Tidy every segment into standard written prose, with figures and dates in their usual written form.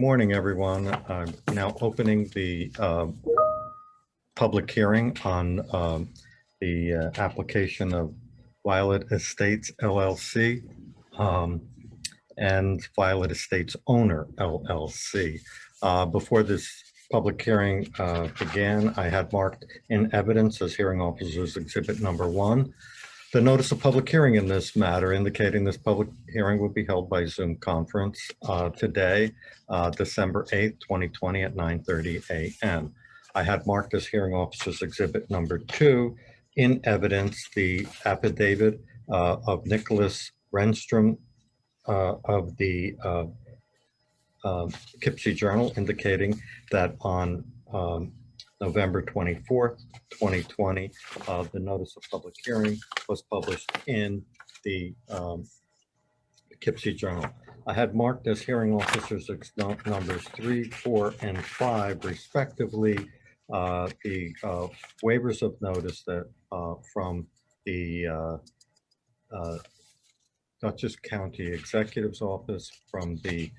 Morning, everyone. I'm now opening the public hearing on the application of Violet Estates LLC and Violet Estates Owner LLC. Before this public hearing began, I had marked in evidence as hearing officers exhibit number 1 the notice of public hearing in this matter, indicating this public hearing will be held by Zoom conference today, December 8th, 2020 at 9:30 a.m. I had marked as hearing officers exhibit number 2 in evidence the affidavit of Nicholas Renstrom of the Poughkeepsie Journal, indicating that on November 24th, 2020, the notice of public hearing was published in the Poughkeepsie Journal. I had marked as hearing officers numbers 3, 4, and 5, respectively, the waivers of notice that from the Dutchess County Executive's Office, from the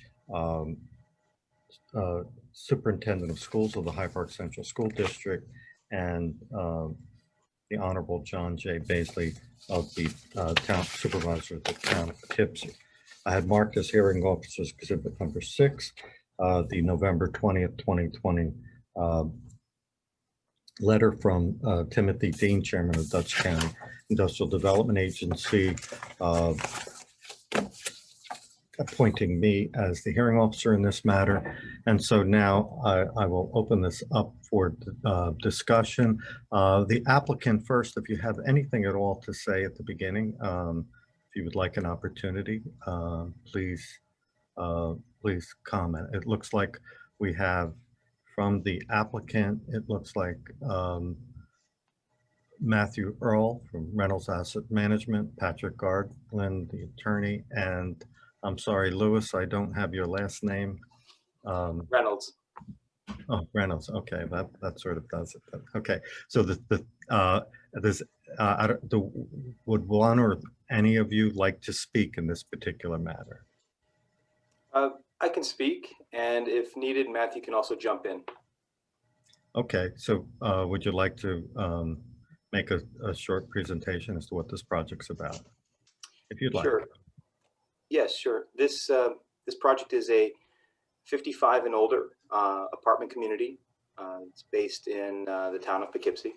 Superintendent of Schools of the Hyde Park Central School District, and the Honorable John J. Baisley of the Town Supervisor of the Town of Poughkeepsie. I had marked as hearing officers exhibit number 6, the November 20th, 2020 letter from Timothy Dean, Chairman of Dutch County Industrial Development Agency, appointing me as the hearing officer in this matter. And so now I will open this up for discussion. The applicant first, if you have anything at all to say at the beginning, if you would like an opportunity, please comment. It looks like we have from the applicant, it looks like Matthew Earl from Reynolds Asset Management, Patrick Garland, the attorney, and I'm sorry, Lewis, I don't have your last name. Reynolds. Oh, Reynolds. Okay, that sort of does it. Okay, so would one or any of you like to speak in this particular matter? I can speak, and if needed, Matthew can also jump in. Okay, so would you like to make a short presentation as to what this project's about, if you'd like? Sure. Yes, sure. This project is a 55 and older apartment community. It's based in the town of Poughkeepsie.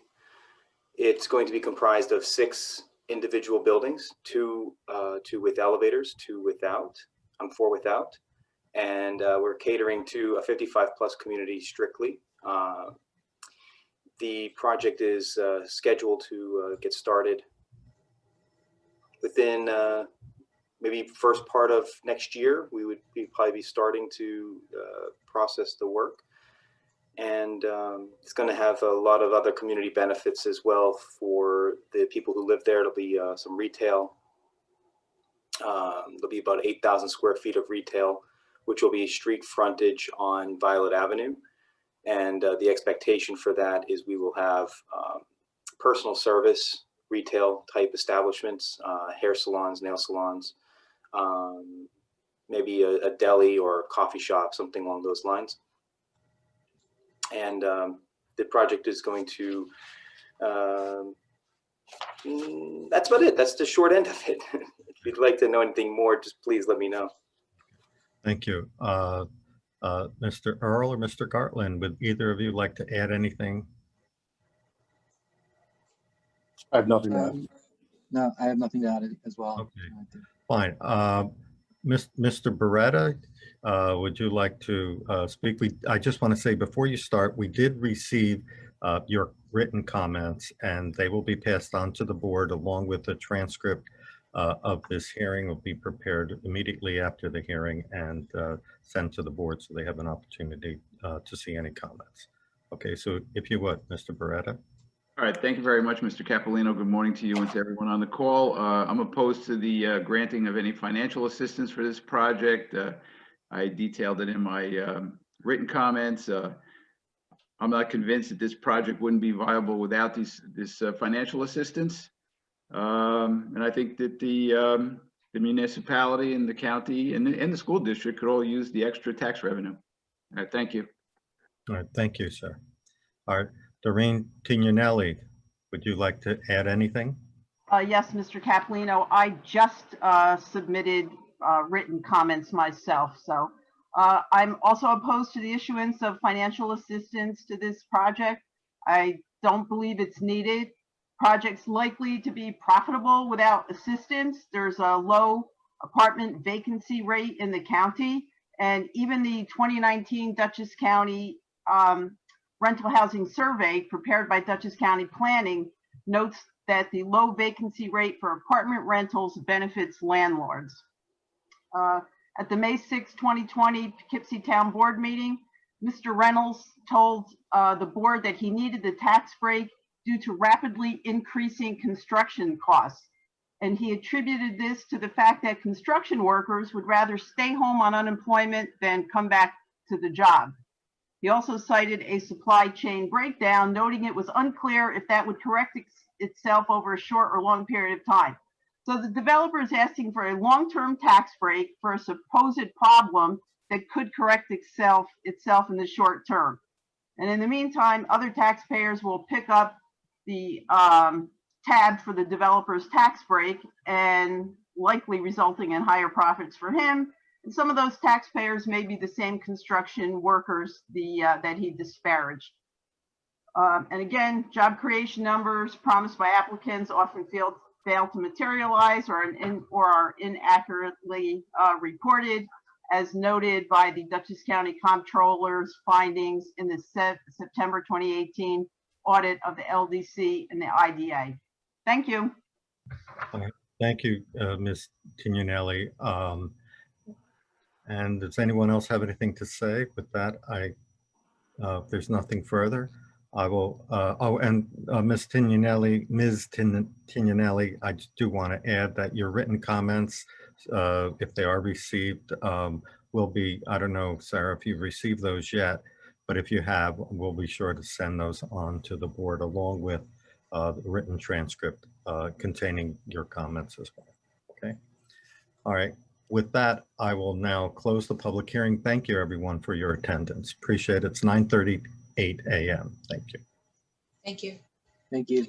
It's going to be comprised of 6 individual buildings, 2 with elevators, 2 without. 4 without, and we're catering to a 55+ community strictly. The project is scheduled to get started within maybe first part of next year. We would probably be starting to process the work, and it's going to have a lot of other community benefits as well for the people who live there. It'll be some retail. There'll be about 8,000 square feet of retail, which will be street frontage on Violet Avenue, and the expectation for that is we will have personal service retail type establishments, hair salons, nail salons, maybe a deli or a coffee shop, something along those lines. And the project is going to, that's about it. That's the short end of it. If you'd like to know anything more, just please let me know. Thank you. Mr. Earl or Mr. Gartland, would either of you like to add anything? I have nothing to add. No, I have nothing to add as well. Okay, fine. Mr. Beretta, would you like to speak? I just want to say before you start, we did receive your written comments, and they will be passed on to the board along with the transcript of this hearing. Will be prepared immediately after the hearing and sent to the board so they have an opportunity to see any comments. Okay, so if you would, Mr. Beretta. All right, thank you very much, Mr. Capolino. Good morning to you and to everyone on the call. I'm opposed to the granting of any financial assistance for this project. I detailed it in my written comments. I'm not convinced that this project wouldn't be viable without this financial assistance. And I think that the municipality and the county and the school district could all use the extra tax revenue. All right, thank you. All right, thank you, sir. All right, Doreen Tignanelli, would you like to add anything? Yes, Mr. Capolino, I just submitted written comments myself. So I'm also opposed to the issuance of financial assistance to this project. I don't believe it's needed. Project's likely to be profitable without assistance. There's a low apartment vacancy rate in the county. And even the 2019 Dutchess County rental housing survey prepared by Dutchess County Planning notes that the low vacancy rate for apartment rentals benefits landlords. At the May 6, 2020 Poughkeepsie Town Board meeting, Mr. Reynolds told the board that he needed the tax break due to rapidly increasing construction costs. And he attributed this to the fact that construction workers would rather stay home on unemployment than come back to the job. He also cited a supply chain breakdown, noting it was unclear if that would correct itself over a short or long period of time. So the developer is asking for a long-term tax break for a supposed problem that could correct itself in the short term. And in the meantime, other taxpayers will pick up the tab for the developer's tax break and likely resulting in higher profits for him. And some of those taxpayers may be the same construction workers that he disparaged. And again, job creation numbers promised by applicants often fail to materialize or are inaccurately reported, as noted by the Dutchess County Comptroller's findings in the September 2018 audit of the LDC and the IDA. Thank you. Thank you, Ms. Tignanelli. And does anyone else have anything to say? With that, if there's nothing further, I will, Ms. Tignanelli, I do want to add that your written comments, if they are received, will be, I don't know, Sarah, if you've received those yet, but if you have, we'll be sure to send those on to the board along with the written transcript containing your comments as well. Okay. All right. With that, I will now close the public hearing. Thank you, everyone, for your attendance. Appreciate it. It's 9:38 a.m. Thank you. Thank you. Thank you.